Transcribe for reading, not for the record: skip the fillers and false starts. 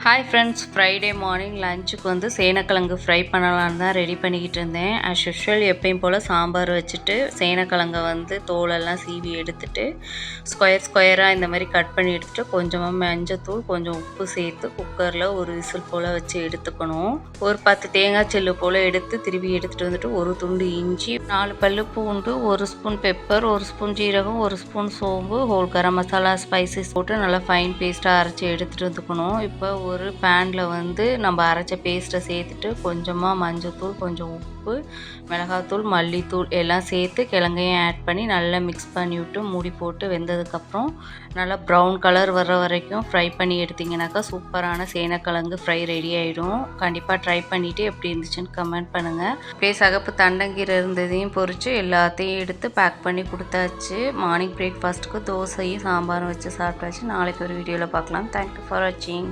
Hi friends, Friday morning லஞ்சுக்கு வந்து சேனக்கிழங்கு ஃப்ரை பண்ணலான்னு தான் ரெடி பண்ணிக்கிட்டு இருந்தேன். ஆஸ் யூஷுவல் எப்பயும் போல் சாம்பார் வச்சுட்டு சேனக்கிழங்கை வந்து தோலெல்லாம் சீவி எடுத்துட்டு ஸ்கொயராக இந்த மாதிரி கட் பண்ணி எடுத்துட்டு கொஞ்சமாக மஞ்சத்தூள் கொஞ்சம் உப்பு சேர்த்து குக்கரில் ஒரு விசில் போல் வச்சு எடுத்துக்கணும். ஒரு 10 தேங்காய் செல்லு போல் எடுத்து திருவி எடுத்துகிட்டு வந்துட்டு ஒரு துண்டு இஞ்சி, 4 பல்லு பூண்டு, 1 ஸ்பூன் பெப்பர், 1 ஸ்பூன் ஜீரகம், 1 ஸ்பூன் சோம்பு, ஹோல் கரம் மசாலா ஸ்பைசஸ் போட்டு நல்லா ஃபைன் பேஸ்ட்டாக அரைச்சி எடுத்துகிட்டு வந்துக்கணும். இப்போ ஒரு பேனில் வந்து நம்ம அரைச்ச பேஸ்ட்டை சேர்த்துட்டு கொஞ்சமாக மஞ்சத்தூள், கொஞ்சம் உப்பு, மிளகாத்தூள், மல்லித்தூள் எல்லாம் சேர்த்து கிழங்கையும் ஆட் பண்ணி நல்லா மிக்ஸ் பண்ணி விட்டு மூடி போட்டு வெந்ததுக்கப்புறம் நல்லா ப்ரௌன் கலர் வர்ற வரைக்கும் ஃப்ரை பண்ணி எடுத்திங்கனாக்கா சூப்பரான சேனக்கிழங்கு ஃப்ரை ரெடி ஆகிடும். கண்டிப்பாக ட்ரை பண்ணிவிட்டு எப்படி இருந்துச்சுன்னு கமெண்ட் பண்ணுங்கள். அப்படியே சகப்பு தண்டங்கீரை இருந்ததையும் பொரித்து எல்லாத்தையும் எடுத்து பேக் பண்ணி கொடுத்தாச்சு. மார்னிங் பிரேக்ஃபாஸ்ட்டுக்கு தோசையும் சாம்பாரும் வச்சு சாப்பிட்டாச்சு. நாளைக்கு ஒரு வீடியோவில் பார்க்கலாம். தேங்க்யூ ஃபார் வாட்சிங்.